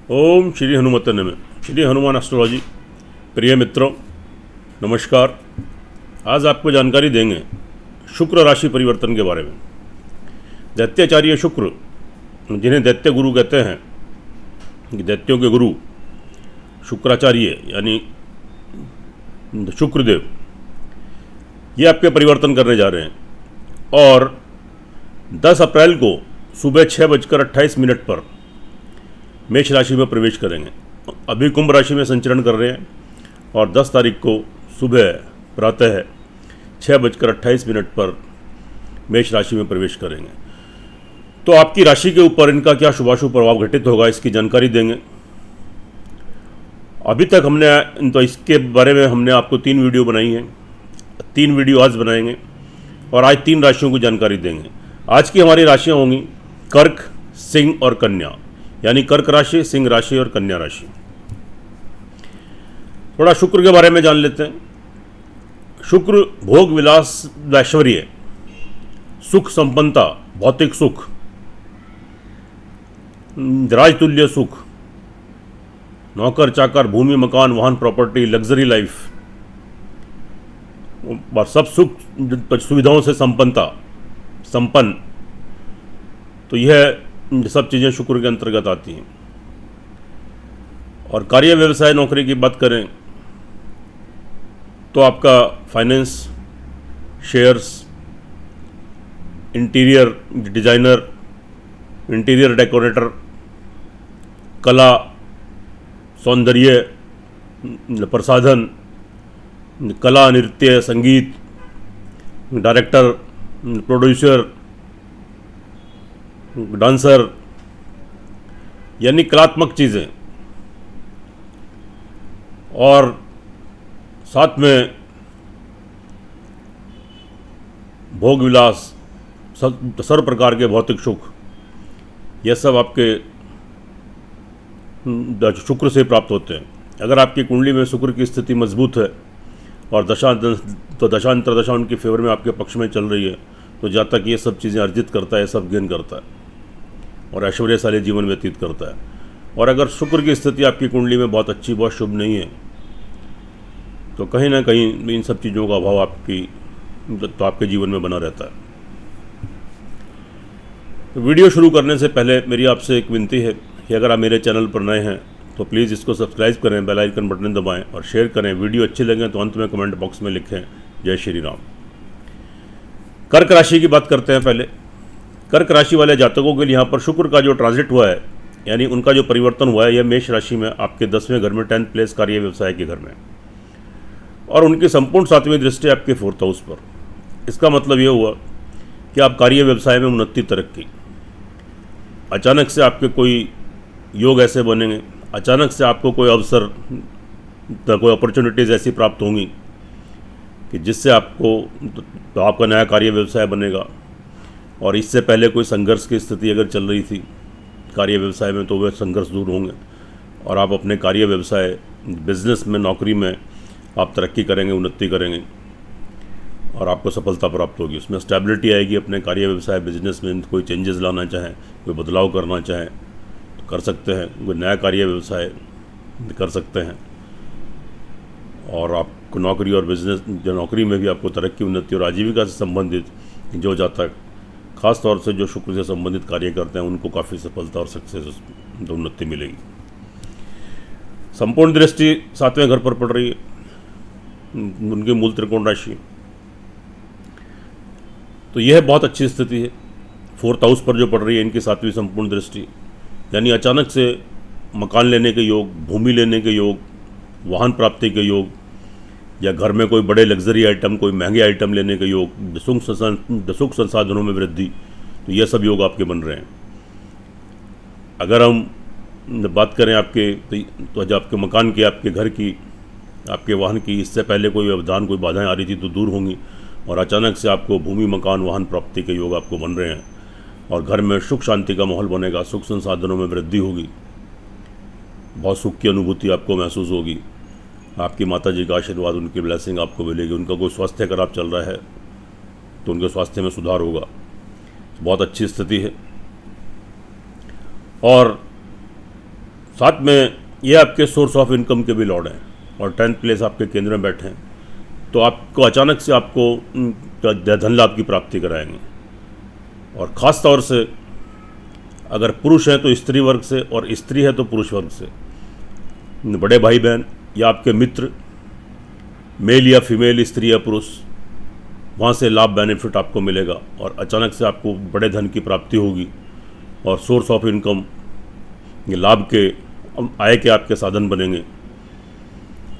ओम श्री हनुमते नमः। श्री हनुमान एस्ट्रोलॉजी। प्रिय मित्रों, नमस्कार। आज आपको जानकारी देंगे शुक्र राशि परिवर्तन के बारे में। दैत्याचार्य शुक्र, जिन्हें दैत्य गुरु कहते हैं, दैत्यों के गुरु शुक्राचार्य यानी शुक्रदेव, ये आपके परिवर्तन करने जा रहे हैं और 10 अप्रैल को सुबह 6:28 पर मेष राशि में प्रवेश करेंगे। अभी कुंभ राशि में संचरण कर रहे हैं और 10 तारीख को सुबह प्रातः 6:28 पर मेष राशि में प्रवेश करेंगे। तो आपकी राशि के ऊपर इनका क्या शुभाशुभ प्रभाव घटित होगा, इसकी जानकारी देंगे। अभी तक हमने तो इसके बारे में हमने आपको 3 वीडियो बनाई हैं, 3 वीडियो आज बनाएंगे और आज 3 राशियों की जानकारी देंगे। आज की हमारी राशियाँ होंगी कर्क, सिंह और कन्या, यानी कर्क राशि, सिंह राशि और कन्या राशि। थोड़ा शुक्र के बारे में जान लेते हैं। शुक्र भोग विलास ऐश्वर्य, सुख संपन्नता, भौतिक सुख, राजतुल्य सुख, नौकर चाकर, भूमि मकान वाहन प्रॉपर्टी, लग्जरी लाइफ और सब सुख सुविधाओं से संपन्न। तो यह सब चीज़ें शुक्र के अंतर्गत आती हैं। और कार्य व्यवसाय नौकरी की बात करें तो आपका finance, shares, interior designer, interior decorator, कला, सौंदर्य प्रसाधन, कला, नृत्य, संगीत, डायरेक्टर, प्रोड्यूसर, डांसर, यानी कलात्मक चीज़ें, और साथ में भोग विलास, सर्व प्रकार के भौतिक सुख, यह सब आपके शुक्र से प्राप्त होते हैं। अगर आपकी कुंडली में शुक्र की स्थिति मजबूत है और दशांतर दशा उनके फेवर में आपके पक्ष में चल रही है, तो जहाँ तक ये सब चीज़ें अर्जित करता है, सब गेन करता है और ऐश्वर्यशाली जीवन व्यतीत करता है। और अगर शुक्र की स्थिति आपकी कुंडली में बहुत अच्छी, बहुत शुभ नहीं है, तो कहीं ना कहीं इन सब चीज़ों का अभाव आपके जीवन में बना रहता है। तो वीडियो शुरू करने से पहले मेरी आपसे एक विनती है कि अगर आप मेरे चैनल पर नए हैं तो प्लीज़ इसको सब्सक्राइब करें, बेल आइकन बटन दबाएं और शेयर करें। वीडियो अच्छी लगे तो अंत में कमेंट बॉक्स में लिखें जय श्री राम। कर्क राशि की बात करते हैं पहले। कर्क राशि वाले जातकों के लिए यहाँ पर शुक्र का जो ट्रांजिट हुआ है, यानी उनका जो परिवर्तन हुआ है, यह मेष राशि में आपके 10वें घर में 10th प्लेस कार्य व्यवसाय के घर में, और उनकी संपूर्ण 7वीं दृष्टि आपके 4th हाउस पर। इसका मतलब यह हुआ कि आप कार्य व्यवसाय में उन्नति, तरक्की, अचानक से आपके कोई योग ऐसे बनेंगे, अचानक से आपको कोई अवसर, कोई अपॉर्चुनिटीज़ ऐसी प्राप्त होंगी कि जिससे तो आपका नया कार्य व्यवसाय बनेगा। और इससे पहले कोई संघर्ष की स्थिति अगर चल रही थी कार्य व्यवसाय में, तो वह संघर्ष दूर होंगे और आप अपने कार्य व्यवसाय, बिजनेस में, नौकरी में आप तरक्की करेंगे, उन्नति करेंगे और आपको सफलता प्राप्त होगी। उसमें स्टेबिलिटी आएगी। अपने कार्य व्यवसाय, बिजनेस में कोई चेंजेस लाना चाहें, कोई बदलाव करना चाहें तो कर सकते हैं, कोई नया कार्य व्यवसाय कर सकते हैं। और आपको नौकरी और बिजनेस, जो नौकरी में भी आपको तरक्की, उन्नति और आजीविका से संबंधित जो जातक खास तौर से जो शुक्र से संबंधित कार्य करते हैं, उनको काफ़ी सफलता और सक्सेस, उन्नति मिलेगी। संपूर्ण दृष्टि 7वें घर पर पड़ रही है, उनकी मूल त्रिकोण राशि, तो यह बहुत अच्छी स्थिति है। 4th हाउस पर जो पड़ रही है इनकी 7वीं संपूर्ण दृष्टि, यानी अचानक से मकान लेने के योग, भूमि लेने के योग, वाहन प्राप्ति के योग, या घर में कोई बड़े लग्जरी आइटम, कोई महंगे आइटम लेने के योग, सुख संसाधनों में वृद्धि, तो यह सब योग आपके बन रहे हैं। अगर हम बात करें आपके, तो जब आपके मकान की, आपके घर की, आपके वाहन की, इससे पहले कोई व्यवधान, कोई बाधाएं आ रही थी तो दूर होंगी और अचानक से आपको भूमि मकान वाहन प्राप्ति के योग आपको बन रहे हैं और घर में सुख शांति का माहौल बनेगा, सुख संसाधनों में वृद्धि होगी, बहुत सुख की अनुभूति आपको महसूस होगी। आपकी माता जी का आशीर्वाद, उनकी ब्लेसिंग आपको मिलेगी। उनका कोई स्वास्थ्य खराब चल रहा है तो उनके स्वास्थ्य में सुधार होगा। बहुत अच्छी स्थिति है। और साथ में ये आपके सोर्स ऑफ इनकम के भी लॉर्ड हैं और 10th प्लेस आपके केंद्र में बैठे हैं, तो आपको अचानक से आपको धन लाभ की प्राप्ति कराएंगे। और ख़ास तौर से अगर पुरुष हैं तो स्त्री वर्ग से और स्त्री है तो पुरुष वर्ग से, बड़े भाई बहन या आपके मित्र, मेल या फीमेल, स्त्री या पुरुष, वहाँ से लाभ बेनिफिट आपको मिलेगा और अचानक से आपको बड़े धन की प्राप्ति होगी और सोर्स ऑफ इनकम, ये लाभ के, आय के आपके साधन बनेंगे,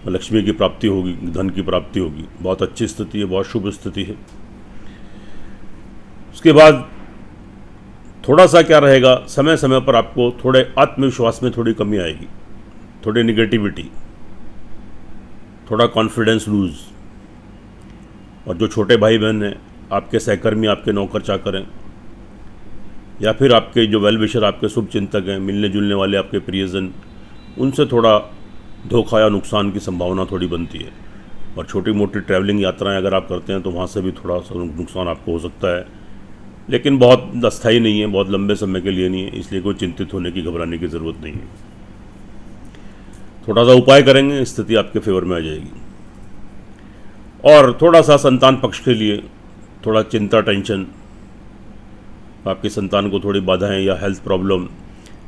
लक्ष्मी की प्राप्ति होगी, धन की प्राप्ति होगी। बहुत अच्छी स्थिति है, बहुत शुभ स्थिति है। उसके बाद थोड़ा सा क्या रहेगा, समय समय पर आपको थोड़े आत्मविश्वास में थोड़ी कमी आएगी, थोड़ी निगेटिविटी, थोड़ा कॉन्फिडेंस लूज। और जो छोटे भाई बहन हैं, आपके सहकर्मी, आपके नौकर चाकर हैं, या फिर आपके जो वेल विशर, आपके शुभ चिंतक हैं, मिलने जुलने वाले आपके प्रियजन, उनसे थोड़ा धोखा या नुकसान की संभावना थोड़ी बनती है। और छोटी मोटी ट्रैवलिंग यात्राएं अगर आप करते हैं तो वहाँ से भी थोड़ा सा नुकसान आपको हो सकता है, लेकिन बहुत अस्थायी नहीं है, बहुत लंबे समय के लिए नहीं है, इसलिए कोई चिंतित होने की, घबराने की ज़रूरत नहीं है। थोड़ा सा उपाय करेंगे, स्थिति आपके फेवर में आ जाएगी। और थोड़ा सा संतान पक्ष के लिए थोड़ा चिंता, टेंशन, आपकी संतान को थोड़ी बाधाएं या हेल्थ प्रॉब्लम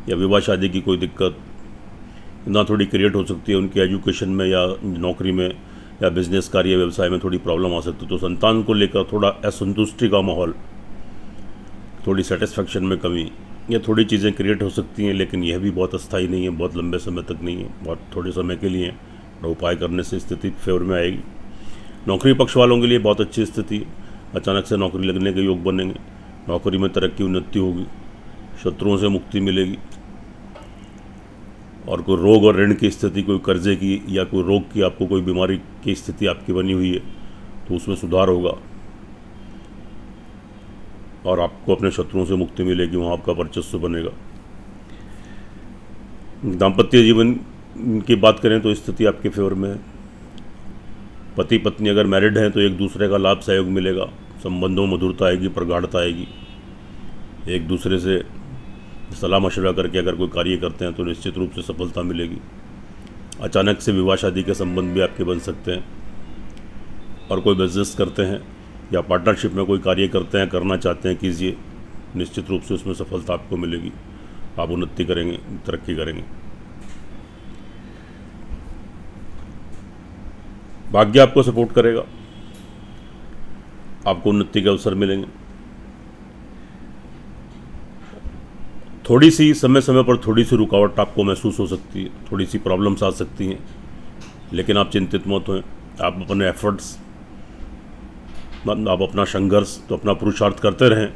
या विवाह शादी की कोई दिक्कत ना थोड़ी क्रिएट हो सकती है, उनकी एजुकेशन में या नौकरी में या बिजनेस, कार्य, व्यवसाय में थोड़ी प्रॉब्लम आ सकती है। तो संतान को लेकर थोड़ा असंतुष्टि का माहौल, थोड़ी सेटिस्फैक्शन में कमी, ये थोड़ी चीज़ें क्रिएट हो सकती हैं, लेकिन यह भी बहुत अस्थायी नहीं है, बहुत लंबे समय तक नहीं है, बहुत थोड़े समय के लिए है। उपाय करने से स्थिति फेवर में आएगी। नौकरी पक्ष वालों के लिए बहुत अच्छी स्थिति, अचानक से नौकरी लगने के योग बनेंगे, नौकरी में तरक्की, उन्नति होगी, शत्रुओं से मुक्ति मिलेगी। और कोई रोग और ऋण की स्थिति, कोई कर्जे की या कोई रोग की, आपको कोई बीमारी की स्थिति आपकी बनी हुई है तो उसमें सुधार होगा और आपको अपने शत्रुओं से मुक्ति मिलेगी, वहाँ आपका वर्चस्व बनेगा। दाम्पत्य जीवन की बात करें तो स्थिति आपके फेवर में है। पति पत्नी अगर मैरिड हैं तो एक दूसरे का लाभ, सहयोग मिलेगा, संबंधों में मधुरता आएगी, प्रगाढ़ता आएगी। एक दूसरे से सलाह मशवरा करके अगर कोई कार्य करते हैं तो निश्चित रूप से सफलता मिलेगी। अचानक से विवाह शादी के संबंध भी आपके बन सकते हैं। और कोई बिजनेस करते हैं या पार्टनरशिप में कोई कार्य करते हैं, करना चाहते हैं, कीजिए, निश्चित रूप से उसमें सफलता आपको मिलेगी, आप उन्नति करेंगे, तरक्की करेंगे। भाग्य आपको सपोर्ट करेगा, आपको उन्नति के अवसर मिलेंगे। थोड़ी सी समय समय पर थोड़ी सी रुकावट आपको महसूस हो सकती है, थोड़ी सी प्रॉब्लम्स आ सकती हैं, लेकिन आप चिंतित मत हों। आप अपने एफर्ट्स, आप अपना संघर्ष, तो अपना पुरुषार्थ करते रहें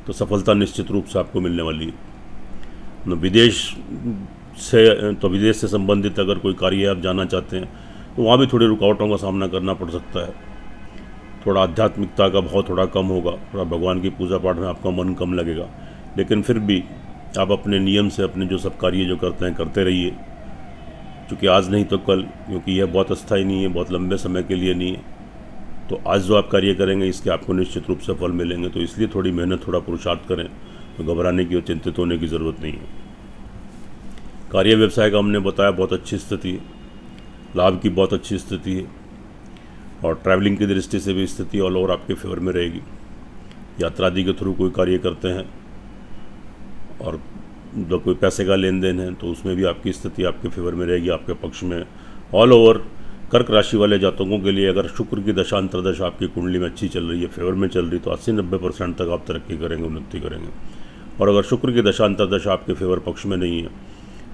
तो सफलता निश्चित रूप से आपको मिलने वाली है। विदेश से संबंधित अगर कोई कार्य आप जाना चाहते हैं तो वहाँ भी थोड़ी रुकावटों का सामना करना पड़ सकता है। थोड़ा आध्यात्मिकता का भाव थोड़ा कम होगा, थोड़ा भगवान की पूजा पाठ में आपका मन कम लगेगा, लेकिन फिर भी आप अपने नियम से अपने जो सब कार्य जो करते हैं करते रहिए, क्योंकि आज नहीं तो कल, क्योंकि यह बहुत अस्थायी नहीं है, बहुत लंबे समय के लिए नहीं है। तो आज जो आप कार्य करेंगे इसके आपको निश्चित रूप से फल मिलेंगे। तो इसलिए थोड़ी मेहनत, थोड़ा पुरुषार्थ करें, तो घबराने की और चिंतित होने की ज़रूरत नहीं है। कार्य व्यवसाय का हमने बताया, बहुत अच्छी स्थिति है, लाभ की बहुत अच्छी स्थिति है, और ट्रैवलिंग की दृष्टि से भी स्थिति ऑल ओवर आपके फेवर में रहेगी। यात्रा आदि के थ्रू कोई कार्य करते हैं और जो कोई पैसे का लेन देन है तो उसमें भी आपकी स्थिति आपके फेवर में रहेगी, आपके पक्ष में। ऑल ओवर कर्क राशि वाले जातकों के लिए अगर शुक्र की दशा अंतर्दशा आपकी कुंडली में अच्छी चल रही है, फेवर में चल रही, तो 80-90% तक आप तरक्की करेंगे, उन्नति करेंगे। और अगर शुक्र की दशा अंतर्दशा आपके फेवर पक्ष में नहीं है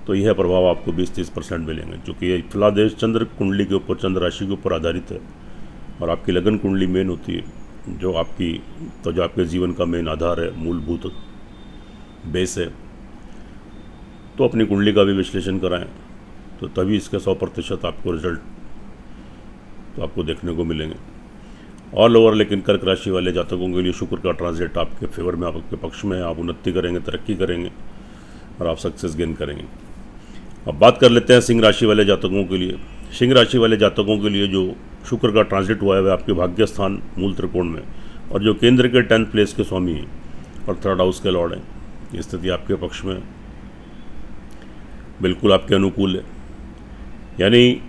तो यह प्रभाव आपको 20-30% मिलेंगे, क्योंकि ये फिलहाल चंद्र कुंडली के ऊपर, चंद्र राशि के ऊपर आधारित है और आपकी लगन कुंडली मेन होती है, जो आपके जीवन का मेन आधार है, मूलभूत बेस है। तो अपनी कुंडली का भी विश्लेषण कराएं तो तभी इसके 100% आपको रिजल्ट तो आपको देखने को मिलेंगे। ऑल ओवर लेकिन कर्क राशि वाले जातकों के लिए शुक्र का ट्रांजिट आपके फेवर में, आपके पक्ष में है, आप उन्नति करेंगे, तरक्की करेंगे और आप सक्सेस गेन करेंगे। अब बात कर लेते हैं सिंह राशि वाले जातकों के लिए। सिंह राशि वाले जातकों के लिए जो शुक्र का ट्रांजिट हुआ है वह आपके भाग्य स्थान मूल त्रिकोण में, और जो केंद्र के 10th प्लेस के स्वामी हैं और 3rd हाउस के लॉर्ड हैं, ये स्थिति आपके पक्ष में। बिल्कुल आपके अनुकूल है, यानी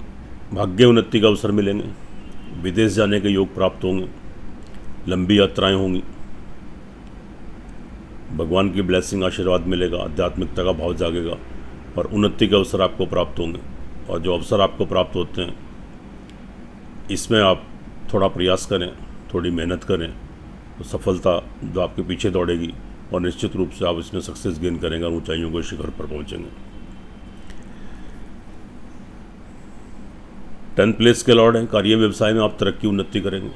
भाग्य उन्नति का अवसर मिलेंगे, विदेश जाने के योग प्राप्त होंगे, लंबी यात्राएं होंगी, भगवान की ब्लेसिंग आशीर्वाद मिलेगा, आध्यात्मिकता का भाव जागेगा और उन्नति के अवसर आपको प्राप्त होंगे। और जो अवसर आपको प्राप्त होते हैं इसमें आप थोड़ा प्रयास करें, थोड़ी मेहनत करें, तो सफलता जो आपके पीछे दौड़ेगी और निश्चित रूप से आप इसमें सक्सेस गेन करेंगे और ऊंचाइयों के शिखर पर पहुंचेंगे। 10th प्लेस के लॉर्ड हैं, कार्य व्यवसाय में आप तरक्की उन्नति करेंगे।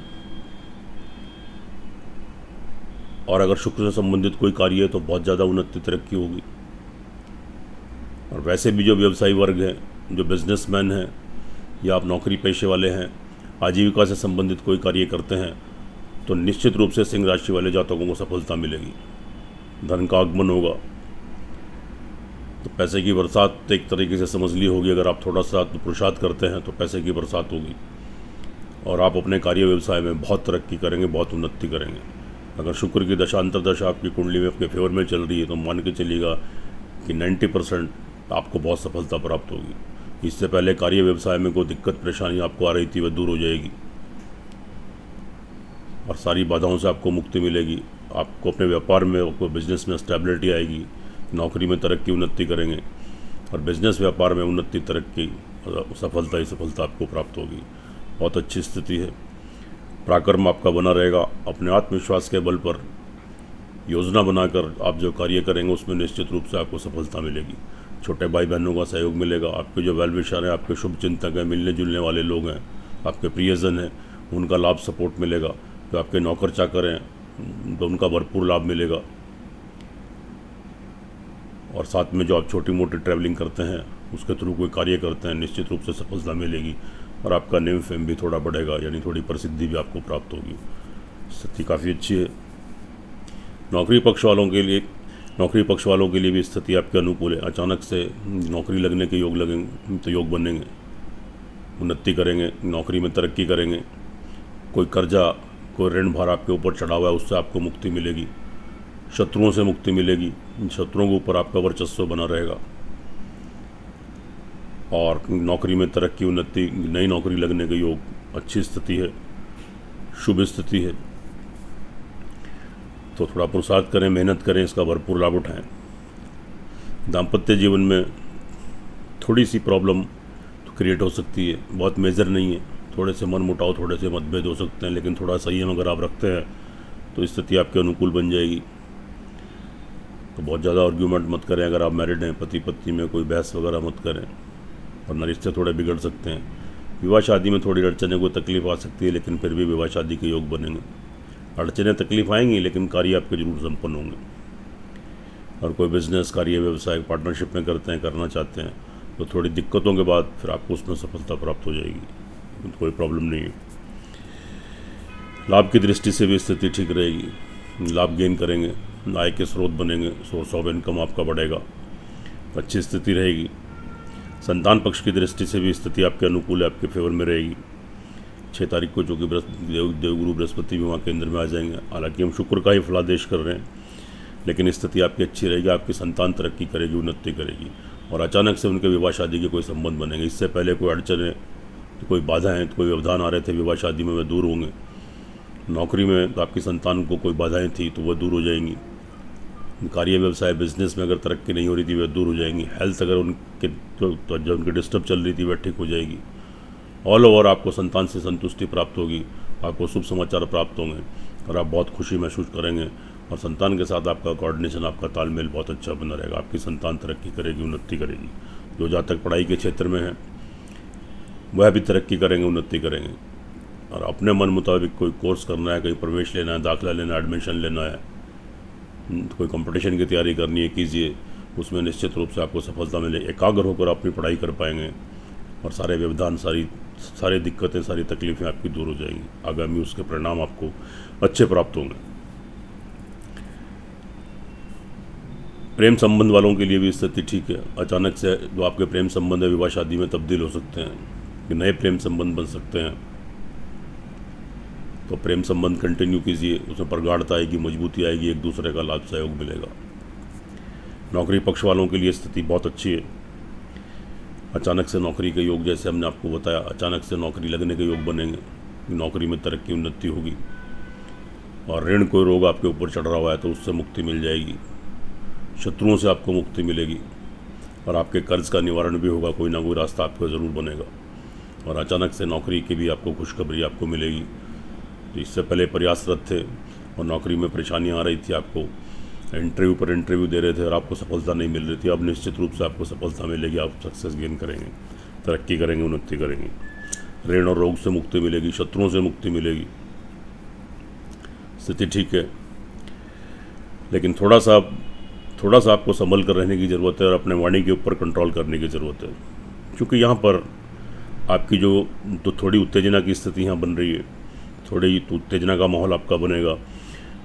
और अगर शुक्र से संबंधित कोई कार्य है तो बहुत ज़्यादा उन्नति तरक्की होगी। और वैसे भी जो व्यवसायी वर्ग हैं, जो बिजनेसमैन हैं या आप नौकरी पेशे वाले हैं, आजीविका से संबंधित कोई कार्य करते हैं, तो निश्चित रूप से सिंह राशि वाले जातकों को सफलता मिलेगी, धन का आगमन होगा। तो पैसे की बरसात एक तरीके से समझ ली होगी। अगर आप थोड़ा सा पुरुषार्थ करते हैं तो पैसे की बरसात होगी और आप अपने कार्य व्यवसाय में बहुत तरक्की करेंगे, बहुत उन्नति करेंगे। अगर शुक्र की दशा अंतरदशा आपकी कुंडली में अपने फेवर में चल रही है तो मान के चलिएगा कि 90% आपको बहुत सफलता प्राप्त होगी। इससे पहले कार्य व्यवसाय में कोई दिक्कत परेशानी आपको आ रही थी वह दूर हो जाएगी और सारी बाधाओं से आपको मुक्ति मिलेगी। आपको अपने व्यापार में, आपको बिजनेस में स्टेबिलिटी आएगी, नौकरी में तरक्की उन्नति करेंगे और बिजनेस व्यापार में उन्नति तरक्की सफलता ही सफलता आपको प्राप्त होगी। बहुत अच्छी स्थिति है। पराक्रम आपका बना रहेगा। अपने आत्मविश्वास के बल पर योजना बनाकर आप जो कार्य करेंगे उसमें निश्चित रूप से आपको सफलता मिलेगी। छोटे भाई बहनों का सहयोग मिलेगा। आपके जो वेल विशर हैं, आपके शुभ चिंतक हैं, मिलने जुलने वाले लोग हैं, आपके प्रियजन हैं, उनका लाभ सपोर्ट मिलेगा। जो आपके नौकर चाकर हैं तो उनका भरपूर लाभ मिलेगा। और साथ में जो आप छोटी मोटी ट्रैवलिंग करते हैं, उसके थ्रू कोई कार्य करते हैं, निश्चित रूप से सफलता मिलेगी और आपका नेम फेम भी थोड़ा बढ़ेगा, यानी थोड़ी प्रसिद्धि भी आपको प्राप्त होगी। स्थिति काफ़ी अच्छी है। नौकरी पक्ष वालों के लिए भी स्थिति आपके अनुकूल है। अचानक से नौकरी लगने के योग लगेंगे तो योग बनेंगे, उन्नति करेंगे, नौकरी में तरक्की करेंगे। कोई कर्जा, कोई ऋण भार आपके ऊपर चढ़ा हुआ है उससे आपको मुक्ति मिलेगी। शत्रुओं से मुक्ति मिलेगी, शत्रुओं के ऊपर आपका वर्चस्व बना रहेगा और नौकरी में तरक्की उन्नति, नई नौकरी लगने के योग, अच्छी स्थिति है, शुभ स्थिति है। तो थोड़ा पुरुषार्थ करें, मेहनत करें, इसका भरपूर लाभ उठाएं। दाम्पत्य जीवन में थोड़ी सी प्रॉब्लम तो क्रिएट हो सकती है, बहुत मेजर नहीं है। थोड़े से मन मुटाव, थोड़े से मतभेद हो सकते हैं, लेकिन थोड़ा संयम अगर आप रखते हैं तो स्थिति आपके अनुकूल बन जाएगी। तो बहुत ज़्यादा आर्ग्यूमेंट मत करें। अगर आप मैरिड हैं, पति पत्नी में कोई बहस वगैरह मत करें, वरना रिश्ते थोड़े बिगड़ सकते हैं। विवाह शादी में थोड़ी अड़चने, कोई तकलीफ आ सकती है, लेकिन फिर भी विवाह शादी के योग बनेंगे। अड़चने तकलीफ आएंगी लेकिन कार्य आपके जरूर संपन्न होंगे। और कोई बिजनेस, कार्य, व्यवसाय पार्टनरशिप में करते हैं, करना चाहते हैं, तो थोड़ी दिक्कतों के बाद फिर आपको उसमें सफलता प्राप्त हो जाएगी, कोई प्रॉब्लम नहीं है। लाभ की दृष्टि से भी स्थिति ठीक रहेगी, लाभ गेन करेंगे, आय के स्रोत बनेंगे, सोर्स ऑफ इनकम आपका बढ़ेगा, अच्छी स्थिति रहेगी। संतान पक्ष की दृष्टि से भी स्थिति आपके अनुकूल है, आपके फेवर में रहेगी। 6 तारीख को जो कि देवगुरु बृहस्पति भी वहाँ केंद्र में आ जाएंगे। हालांकि हम शुक्र का ही फलादेश कर रहे हैं, लेकिन स्थिति आपकी अच्छी रहेगी। आपकी संतान तरक्की करेगी, उन्नति करेगी और अचानक से उनके विवाह शादी के कोई संबंध बनेंगे। इससे पहले कोई अड़चने, तो कोई बाधाएँ, कोई व्यवधान आ रहे थे विवाह शादी में, वे दूर होंगे। नौकरी में तो आपकी संतान को कोई बाधाएँ थी तो वह दूर हो जाएंगी। कार्य, व्यवसाय, बिजनेस में अगर तरक्की नहीं हो रही थी वह दूर हो जाएंगी। हेल्थ अगर उनके जो उनकी डिस्टर्ब चल रही थी वह ठीक हो जाएगी। ऑल ओवर आपको संतान से संतुष्टि प्राप्त होगी, आपको शुभ समाचार प्राप्त होंगे और आप बहुत खुशी महसूस करेंगे। और संतान के साथ आपका कोऑर्डिनेशन, आपका तालमेल बहुत अच्छा बना रहेगा। आपकी संतान तरक्की करेगी, उन्नति करेगी। जो जातक पढ़ाई के क्षेत्र में है वह भी तरक्की करेंगे, उन्नति करेंगे। और अपने मन मुताबिक कोई कोर्स करना है, कहीं प्रवेश लेना है, दाखिला लेना है, एडमिशन लेना है, कोई कंपटीशन की तैयारी करनी है, कीजिए। उसमें निश्चित रूप से आपको सफलता मिले। एकाग्र होकर अपनी पढ़ाई कर पाएंगे और सारे व्यवधान, सारी दिक्कतें, सारी तकलीफ़ें आपकी दूर हो जाएंगी। आगामी उसके परिणाम आपको अच्छे प्राप्त होंगे। प्रेम संबंध वालों के लिए भी स्थिति ठीक है। अचानक से जो आपके प्रेम संबंध है विवाह शादी में तब्दील हो सकते हैं, कि नए प्रेम संबंध बन सकते हैं। तो प्रेम संबंध कंटिन्यू कीजिए, उसमें प्रगाढ़ता आएगी, मजबूती आएगी, एक दूसरे का लाभ सहयोग मिलेगा। नौकरी पक्ष वालों के लिए स्थिति बहुत अच्छी है। अचानक से नौकरी के योग, जैसे हमने आपको बताया, अचानक से नौकरी लगने के योग बनेंगे, नौकरी में तरक्की उन्नति होगी। और ऋण कोई रोग आपके ऊपर चढ़ रहा हुआ है तो उससे मुक्ति मिल जाएगी, शत्रुओं से आपको मुक्ति मिलेगी, और आपके कर्ज का निवारण भी होगा, कोई ना कोई रास्ता आपको ज़रूर बनेगा। और अचानक से नौकरी की भी आपको खुशखबरी आपको मिलेगी। तो इससे पहले प्रयासरत थे और नौकरी में परेशानियाँ आ रही थी, आपको इंटरव्यू पर इंटरव्यू दे रहे थे और आपको सफलता नहीं मिल रही थी, अब निश्चित रूप से आपको सफलता मिलेगी, आप सक्सेस गेन करेंगे, तरक्की करेंगे, उन्नति करेंगे। ऋण और रोग से मुक्ति मिलेगी, शत्रुओं से मुक्ति मिलेगी, स्थिति ठीक है। लेकिन थोड़ा सा आपको संभल कर रहने की ज़रूरत है और अपने वाणी के ऊपर कंट्रोल करने की ज़रूरत है, क्योंकि यहाँ पर आपकी जो तो थोड़ी उत्तेजना की स्थिति यहाँ बन रही है, थोड़ी उत्तेजना का माहौल आपका बनेगा,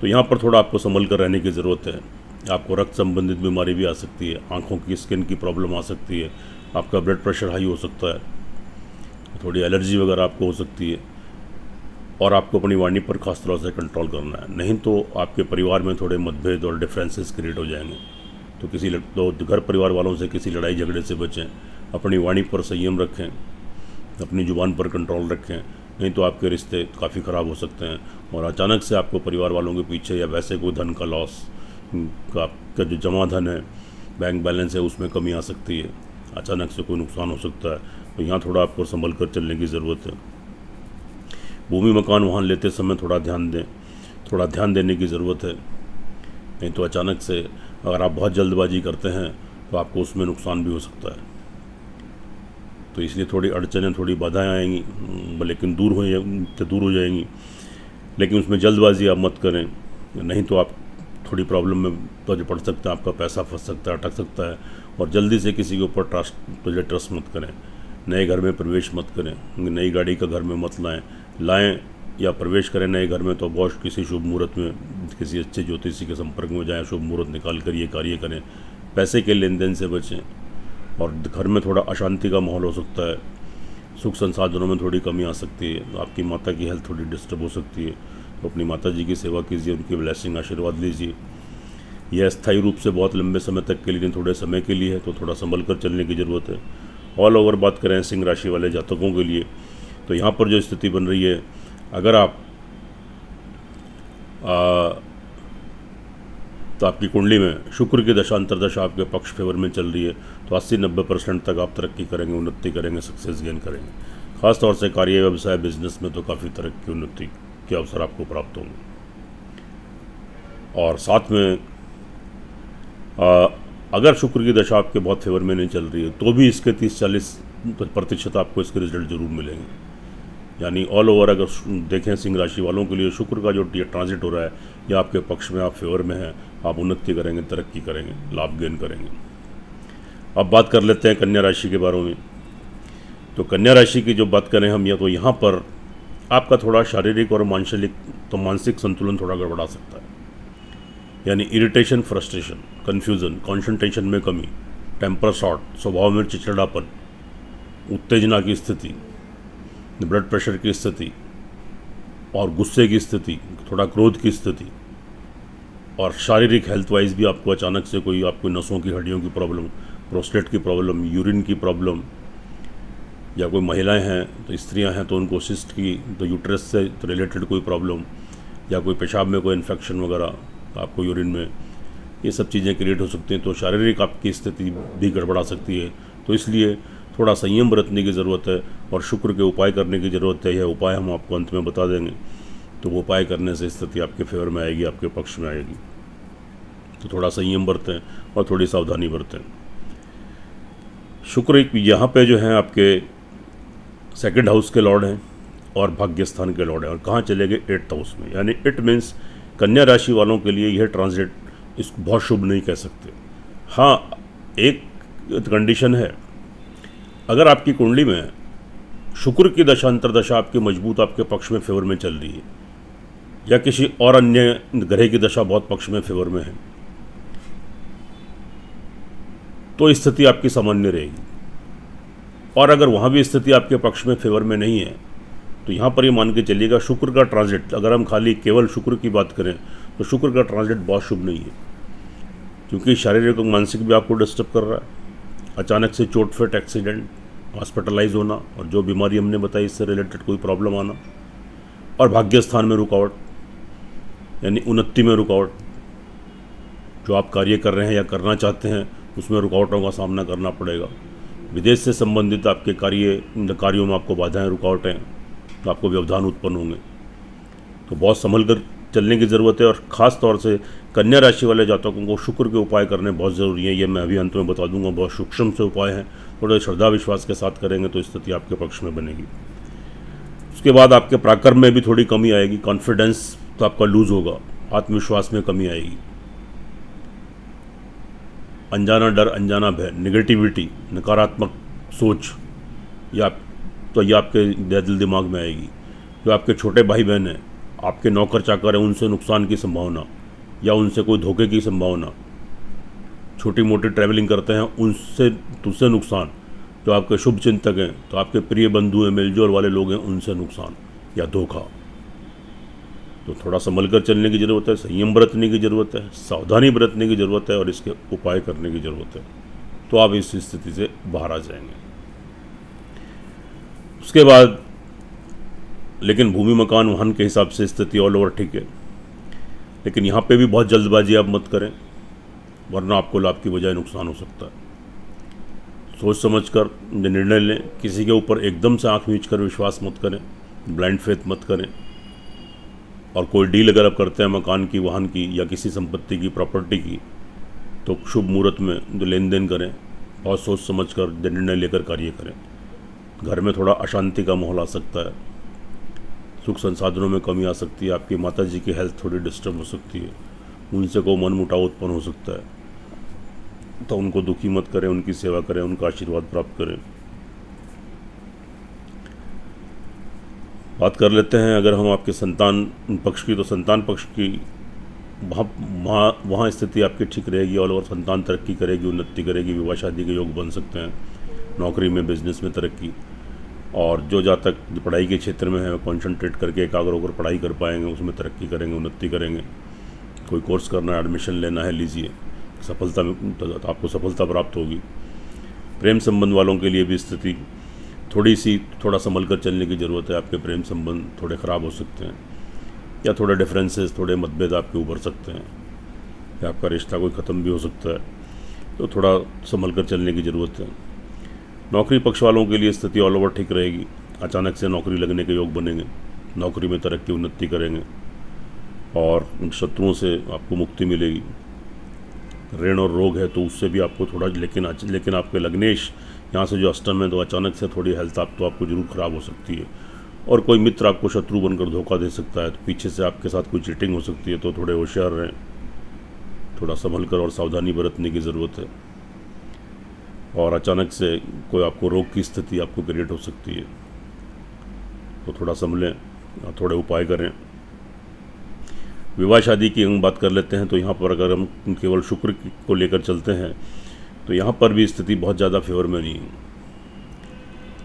तो यहाँ पर थोड़ा आपको संभल कर रहने की ज़रूरत है। आपको रक्त संबंधित बीमारी भी आ सकती है, आँखों की स्किन की प्रॉब्लम आ सकती है, आपका ब्लड प्रेशर हाई हो सकता है, थोड़ी एलर्जी वगैरह आपको हो सकती है, और आपको अपनी वाणी पर खास तरह से कंट्रोल करना है, नहीं तो आपके परिवार में थोड़े मतभेद और डिफरेंसेस क्रिएट हो जाएंगे। तो घर परिवार वालों से किसी लड़ाई झगड़े से बचें, अपनी वाणी पर संयम रखें, अपनी ज़ुबान पर कंट्रोल रखें, नहीं तो आपके रिश्ते काफ़ी ख़राब हो सकते हैं। और अचानक से आपको परिवार वालों के पीछे या वैसे कोई धन का लॉस, आपका जो जमा धन है, बैंक बैलेंस है, उसमें कमी आ सकती है, अचानक से कोई नुकसान हो सकता है। तो यहाँ थोड़ा आपको संभल कर चलने की ज़रूरत है। भूमि मकान वाहन लेते समय थोड़ा ध्यान देने की ज़रूरत है, नहीं तो अचानक से अगर आप बहुत जल्दबाजी करते हैं तो आपको उसमें नुकसान भी हो सकता है। तो इसलिए थोड़ी अड़चनें, थोड़ी बाधाएं आएंगी, लेकिन दूर हो जाएंगी, लेकिन उसमें जल्दबाजी आप मत करें, नहीं तो आप थोड़ी प्रॉब्लम में तो पड़ सकते हैं, आपका पैसा फंस सकता है, अटक सकता है। और जल्दी से किसी के ऊपर ट्रस्ट मत करें, नए घर में प्रवेश मत करें, नई गाड़ी का घर में मत लाएं या प्रवेश करें नए घर में तो बहुत किसी शुभ मुहूर्त में किसी अच्छे ज्योतिषी के संपर्क में जाएं, शुभ मुहूर्त निकाल कर ये कार्य करें। पैसे के लेन देन से बचें, और घर में थोड़ा अशांति का माहौल हो सकता है, सुख संसाधनों में थोड़ी कमी आ सकती है, तो आपकी माता की हेल्थ थोड़ी डिस्टर्ब हो सकती है, तो अपनी माता जी की सेवा कीजिए, उनकी ब्लेसिंग आशीर्वाद लीजिए। यह अस्थायी रूप से बहुत लंबे समय तक के लिए, थोड़े समय के लिए है, तो थोड़ा संभल कर चलने की ज़रूरत है। ऑल ओवर बात करें सिंह राशि वाले जातकों के लिए, तो यहाँ पर जो स्थिति बन रही है, अगर आप तो आपकी कुंडली में शुक्र की दशा अंतर्दशा आपके पक्ष फेवर में चल रही है, तो 80-90% तक आप तरक्की करेंगे, उन्नति करेंगे, सक्सेस गेन करेंगे। ख़ासतौर से कार्य व्यवसाय बिजनेस में तो काफ़ी तरक्की उन्नति के अवसर आपको प्राप्त होंगे। और साथ में अगर शुक्र की दशा आपके बहुत फेवर में नहीं चल रही है तो भी इसके 30-40% आपको इसके रिजल्ट जरूर मिलेंगे। यानी ऑल ओवर अगर देखें सिंह राशि वालों के लिए शुक्र का जो ट्रांजिट हो रहा है या आपके पक्ष में, आप फेवर में हैं, आप उन्नति करेंगे, तरक्की करेंगे, लाभ गेन करेंगे। अब बात कर लेते हैं कन्या राशि के बारे में। तो कन्या राशि की जो बात करें हम, या तो यहाँ पर आपका थोड़ा शारीरिक और मानसिक संतुलन थोड़ा गड़बड़ा सकता है, यानी इरिटेशन, फ्रस्ट्रेशन, कन्फ्यूज़न, कॉन्सेंट्रेशन में कमी, टेम्पर शॉर्ट, स्वभाव में चिड़चिड़ापन, उत्तेजना की स्थिति, ब्लड प्रेशर की स्थिति और गुस्से की स्थिति, थोड़ा क्रोध की स्थिति, और शारीरिक हेल्थ वाइज भी आपको अचानक से कोई आपको नसों की हड्डियों की प्रॉब्लम, प्रोस्टेट की प्रॉब्लम, यूरिन की प्रॉब्लम, या कोई महिलाएं हैं तो स्त्रियां हैं तो उनको सिस्ट की, तो यूट्रस से रिलेटेड कोई प्रॉब्लम, या कोई पेशाब में कोई इन्फेक्शन वगैरह आपको यूरिन में, ये सब चीज़ें क्रिएट हो सकती हैं। तो शारीरिक आपकी स्थिति भी गड़बड़ा सकती है, तो इसलिए थोड़ा संयम बरतने की ज़रूरत है और शुक्र के उपाय करने की ज़रूरत है। यह उपाय हम आपको अंत में बता देंगे, तो वो उपाय करने से स्थिति आपके फेवर में आएगी, आपके पक्ष में आएगी। तो थोड़ा संयम बरतें और थोड़ी सावधानी बरतें। शुक्र यहाँ पे जो है आपके सेकंड हाउस के लॉर्ड हैं और भाग्य स्थान के लॉर्ड हैं, और कहाँ चले गए? 8th हाउस में। यानी इट मीन्स कन्या राशि वालों के लिए यह ट्रांजिट इसको बहुत शुभ नहीं कह सकते। हाँ, एक कंडीशन है, अगर आपकी कुंडली में शुक्र की दशा अंतर्दशा आपकी मजबूत आपके पक्ष में फेवर में चल रही है, या किसी और अन्य ग्रह की दशा बहुत पक्ष में फेवर में है, तो स्थिति आपकी सामान्य रहेगी। और अगर वहाँ भी स्थिति आपके पक्ष में फेवर में नहीं है, तो यहाँ पर ये मान के चलिएगा शुक्र का ट्रांजिट, अगर हम खाली केवल शुक्र की बात करें तो शुक्र का ट्रांजिट बहुत शुभ नहीं है, क्योंकि शारीरिक और मानसिक भी आपको डिस्टर्ब कर रहा है। अचानक से चोट, फेट, एक्सीडेंट, हॉस्पिटलाइज होना और जो बीमारी हमने बताई इससे रिलेटेड कोई प्रॉब्लम आना, और भाग्य स्थान में रुकावट यानी उन्नति में रुकावट, जो आप कार्य कर रहे हैं या करना चाहते हैं उसमें रुकावटों का सामना करना पड़ेगा। विदेश से संबंधित आपके कार्यों में आपको बाधाएं, रुकावटें, तो आपको व्यवधान उत्पन्न होंगे। तो बहुत संभल कर चलने की ज़रूरत है, और ख़ास तौर से कन्या राशि वाले जातकों को शुक्र के उपाय करने बहुत ज़रूरी है। ये मैं अभी अंत में बता दूंगा, बहुत सूक्ष्म से उपाय हैं, थोड़े श्रद्धा विश्वास के साथ करेंगे तो स्थिति आपके पक्ष में बनेगी। उसके बाद आपके पराक्रम में भी थोड़ी कमी आएगी, कॉन्फिडेंस तो आपका लूज़ होगा, आत्मविश्वास में कमी आएगी, अनजाना डर, अनजाना भय, नेगेटिविटी, नकारात्मक सोच ये आपके दिल दिमाग में आएगी। जो आपके छोटे भाई बहन हैं, आपके नौकर चाकर हैं, उनसे नुकसान की संभावना या उनसे कोई धोखे की संभावना, छोटी मोटी ट्रैवलिंग करते हैं उनसे नुकसान, जो आपके शुभ चिंतक हैं, तो आपके प्रिय बंधु हैं, मेलजोल वाले लोग हैं, उनसे नुकसान या धोखा। तो थोड़ा संभल कर चलने की ज़रूरत है, संयम बरतने की ज़रूरत है, सावधानी बरतने की ज़रूरत है और इसके उपाय करने की ज़रूरत है, तो आप इस स्थिति से बाहर आ जाएंगे। उसके बाद लेकिन भूमि मकान वाहन के हिसाब से स्थिति ऑल ओवर ठीक है, लेकिन यहाँ पे भी बहुत जल्दबाजी आप मत करें, वरना आपको लाभ की बजाय नुकसान हो सकता है। सोच समझ कर निर्णय लें, किसी के ऊपर एकदम से आँख मींच कर विश्वास मत करें, ब्लाइंड फेथ मत करें। और कोई डील अगर आप करते हैं मकान की, वाहन की या किसी संपत्ति की, प्रॉपर्टी की, तो शुभ मुहूर्त में जो लेन देन करें, बहुत सोच समझ कर निर्णय लेकर कार्य करें। घर में थोड़ा अशांति का माहौल आ सकता है, सुख संसाधनों में कमी आ सकती है, आपकी माता जी की हेल्थ थोड़ी डिस्टर्ब हो सकती है, उनसे कोई मन मुटाव उत्पन्न हो सकता है, तो उनको दुखी मत करें, उनकी सेवा करें, उनका आशीर्वाद प्राप्त करें। बात कर लेते हैं अगर हम आपके संतान पक्ष की, तो संतान पक्ष की वहाँ स्थिति आपकी ठीक रहेगी, और संतान तरक्की करेगी, उन्नति करेगी, विवाह शादी के योग बन सकते हैं, नौकरी में, बिजनेस में तरक्की। और जो जातक पढ़ाई के क्षेत्र में है, कॉन्सेंट्रेट करके एकाग्र होकर पढ़ाई कर पाएंगे, उसमें तरक्की करेंगे, उन्नति करेंगे। कोई कोर्स करना है, एडमिशन लेना है, लीजिए, सफलता में तो आपको सफलता प्राप्त होगी। प्रेम संबंध वालों के लिए भी स्थिति थोड़ा संभल कर चलने की ज़रूरत है। आपके प्रेम संबंध थोड़े ख़राब हो सकते हैं, या थोड़े डिफरेंसेस, थोड़े मतभेद आपके उभर सकते हैं, या आपका रिश्ता कोई ख़त्म भी हो सकता है, तो थोड़ा संभल कर चलने की ज़रूरत है। नौकरी पक्ष वालों के लिए स्थिति ऑल ओवर ठीक रहेगी, अचानक से नौकरी लगने के योग बनेंगे, नौकरी में तरक्की, उन्नति करेंगे, और शत्रुओं से आपको मुक्ति मिलेगी। ऋण और रोग है तो उससे भी आपको थोड़ा, लेकिन आपके लग्नेश यहाँ से जो अष्टम है, तो अचानक से थोड़ी हेल्थ आपको जरूर ख़राब हो सकती है, और कोई मित्र आपको शत्रु बनकर धोखा दे सकता है, तो पीछे से आपके साथ कोई चीटिंग हो सकती है, तो थोड़े होशियार रहें, थोड़ा संभल कर और सावधानी बरतने की ज़रूरत है। और अचानक से कोई आपको रोग की स्थिति आपको क्रिएट हो सकती है, तो थोड़ा संभलें और थोड़े उपाय करें। विवाह शादी की हम बात कर लेते हैं, तो यहाँ पर अगर हम केवल शुक्र को लेकर चलते हैं, तो यहाँ पर भी स्थिति बहुत ज़्यादा फेवर में नहीं है,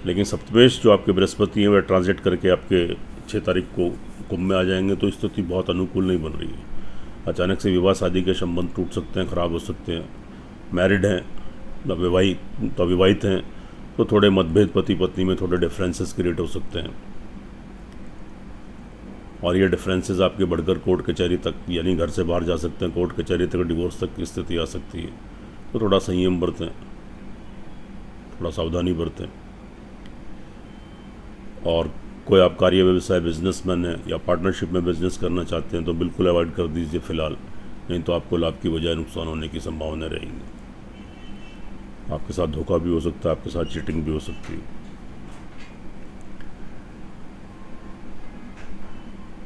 लेकिन सप्तमेश जो आपके बृहस्पति हैं वह ट्रांजिट करके आपके 6 तारीख को कुंभ में आ जाएंगे, तो स्थिति बहुत अनुकूल नहीं बन रही है। अचानक से विवाह शादी के संबंध टूट सकते हैं, ख़राब हो सकते हैं। मैरिड हैं, अविवाहित हैं, तो थोड़े मतभेद पति पत्नी में, थोड़े डिफरेंसेस क्रिएट हो सकते हैं, और ये डिफरेंसेस आपके बढ़कर कोर्ट कचहरी तक, यानी घर से बाहर जा सकते हैं, कोर्ट कचहरी तक, डिवोर्स तक की स्थिति आ सकती है। तो थोड़ा संयम बरतें, थोड़ा सावधानी बरतें। और कोई आप कार्य व्यवसाय, बिजनेसमैन है या पार्टनरशिप में बिजनेस करना चाहते हैं, तो बिल्कुल अवॉइड कर दीजिए फ़िलहाल, नहीं तो आपको लाभ की बजाय नुकसान होने की संभावना रहेगी। आपके साथ धोखा भी हो सकता है, आपके साथ चीटिंग भी हो सकती है।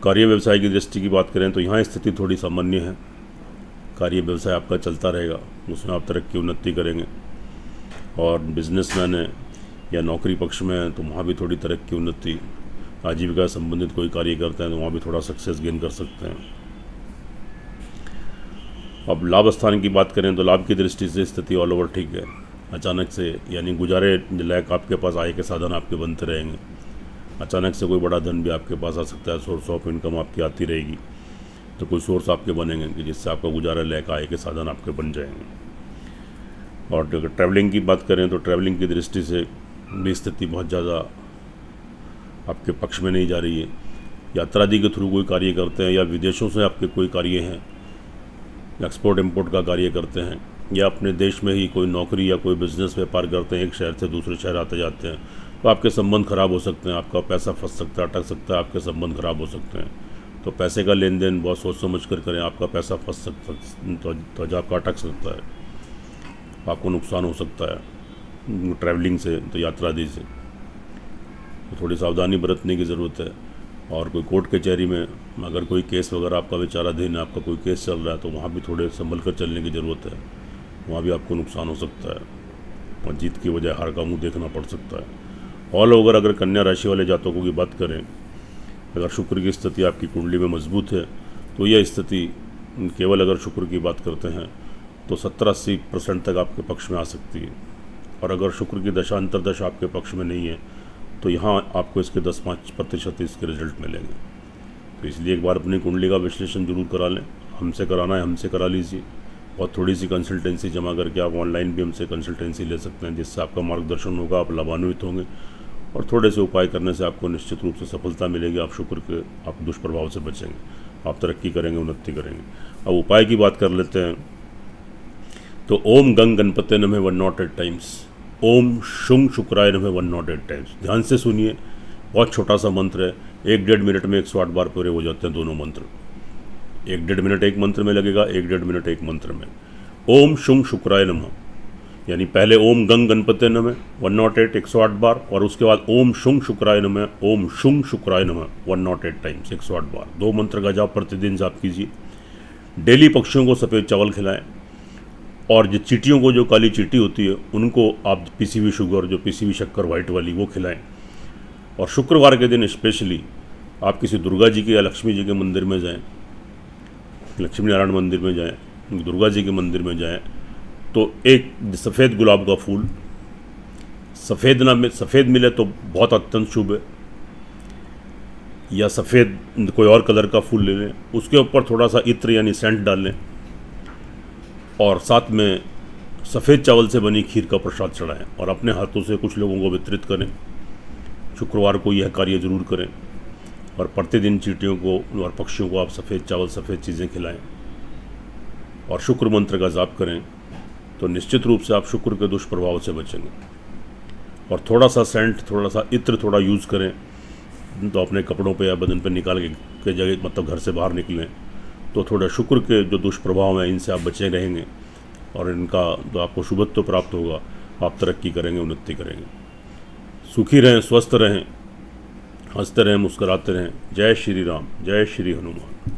कार्य व्यवसाय की दृष्टि की बात करें तो यहाँ स्थिति थोड़ी सामान्य है। कार्य व्यवसाय आपका चलता रहेगा, उसमें आप तरक्की, उन्नति करेंगे। और बिजनेसमैन है या नौकरी पक्ष में है, तो वहाँ भी थोड़ी तरक्की, उन्नति, आजीविका संबंधित कोई कार्य करते हैं तो वहाँ भी थोड़ा सक्सेस गेन कर सकते हैं। अब लाभ स्थान की बात करें तो लाभ की दृष्टि से स्थिति ऑल ओवर ठीक है। अचानक से, यानी गुजारे लायक आपके पास आय के साधन आपके बनते रहेंगे। अचानक से कोई बड़ा धन भी आपके पास आ सकता है, सोर्स ऑफ इनकम आपकी आती रहेगी, तो कोई सोर्स आपके बनेंगे कि जिससे आपका गुजारा लायक आय के साधन आपके बन जाएंगे। और अगर ट्रैवलिंग की बात करें तो ट्रैवलिंग की दृष्टि से भी स्थिति बहुत ज़्यादा आपके पक्ष में नहीं जा रही है। यात्रादि के थ्रू कोई कार्य करते हैं या विदेशों से आपके कोई कार्य हैं, एक्सपोर्ट इंपोर्ट का कार्य करते हैं, या अपने देश में ही कोई नौकरी या कोई बिजनेस व्यापार करते हैं, एक शहर से दूसरे शहर आते जाते हैं, तो आपके संबंध खराब हो सकते हैं, आपका पैसा फंस सकता है, अटक सकता है, आपके संबंध खराब हो सकते हैं। तो पैसे का लेन देन बहुत सोच समझ कर करें, आपका पैसा फंस सकता तो आपका अटक सकता है, आपको नुकसान हो सकता है ट्रैवलिंग से, तो यात्रा आदि से तो थोड़ी सावधानी बरतने की ज़रूरत है। और कोई कोर्ट कचहरी में अगर कोई केस वगैरह आपका विचाराधीन है, आपका कोई केस चल रहा है, तो वहाँ भी थोड़े संभल कर चलने की ज़रूरत है, वहाँ भी आपको नुकसान हो सकता है और जीत की बजाय हार का मुँह देखना पड़ सकता है। ऑल ओवर अगर कन्या राशि वाले जातकों की बात करें, अगर शुक्र की स्थिति आपकी कुंडली में मजबूत है, तो यह स्थिति केवल अगर शुक्र की बात करते हैं तो 70-80% तक आपके पक्ष में आ सकती है। और अगर शुक्र की दशा अंतर्दशा आपके पक्ष में नहीं है, तो यहाँ आपको इसके 10-5% इसके रिजल्ट मिलेंगे। तो इसलिए एक बार अपनी कुंडली का विश्लेषण जरूर करा लें। हमसे कराना है हमसे करा लीजिए, और थोड़ी सी कंसल्टेंसी जमा करके आप ऑनलाइन भी हमसे कंसल्टेंसी ले सकते हैं, जिससे आपका मार्गदर्शन होगा, आप लाभान्वित होंगे और थोड़े से उपाय करने से आपको निश्चित रूप से सफलता मिलेगी। आप शुक्र के आप दुष्प्रभाव से बचेंगे, आप तरक्की करेंगे, उन्नति करेंगे। अब उपाय की बात कर लेते हैं। तो ओम गंग गणपते नमः 108 टाइम्स, ओम शुंग शुक्राय नमः 108 टाइम्स। ध्यान से सुनिए, बहुत छोटा सा मंत्र है, 1-1.5 मिनट में 108 बार पूरे हो जाते हैं दोनों मंत्र। 1-1.5 मिनट एक मंत्र में लगेगा, 1-1.5 मिनट एक मंत्र में। ओम शुंग शुक्राय नमः, यानी पहले ओम गंग गणपते नमः 108 108 बार, और उसके बाद ओम शुंग शुक्राय नमः, ओम शुंग शुक्राय नमः 108 टाइम्स 108 बार। 2 मंत्र का जाप प्रतिदिन जाप कीजिए। डेली पक्षियों को सफ़ेद चावल खिलाएं, और जो चींटियों को, जो काली चींटी होती है, उनको आप पीसी हुई शुगर, जो पीसी हुई शक्कर वाइट वाली, वो खिलाएं। और शुक्रवार के दिन स्पेशली आप किसी दुर्गा जी के या लक्ष्मी जी के मंदिर में जाएं, लक्ष्मी नारायण मंदिर में जाएं, दुर्गा जी के मंदिर में जाएं, तो एक सफ़ेद गुलाब का फूल, सफ़ेद मिले तो बहुत अत्यंत शुभ है, या सफ़ेद कोई और कलर का फूल ले लें, उसके ऊपर थोड़ा सा इत्र यानी सेंट डाल लें, और साथ में सफ़ेद चावल से बनी खीर का प्रसाद चढ़ाएं और अपने हाथों से कुछ लोगों को वितरित करें। शुक्रवार को यह कार्य जरूर करें, और प्रतिदिन चींटियों को और पक्षियों को आप सफ़ेद चावल, सफ़ेद चीज़ें खिलाएं और शुक्र मंत्र का जाप करें, तो निश्चित रूप से आप शुक्र के दुष्प्रभाव से बचेंगे। और थोड़ा सा सेंट, थोड़ा सा इत्र थोड़ा यूज़ करें, तो अपने कपड़ों पे या बदन पे निकाल के जगह, मतलब घर से बाहर निकलें, तो थोड़ा शुक्र के जो दुष्प्रभाव हैं इनसे आप बचे रहेंगे, और इनका जो आपको शुभत्व प्राप्त होगा, आप तरक्की करेंगे, उन्नति करेंगे। सुखी रहें, स्वस्थ रहें, हंसते रहें, मुस्कुराते रहें। जय श्री राम, जय श्री हनुमान।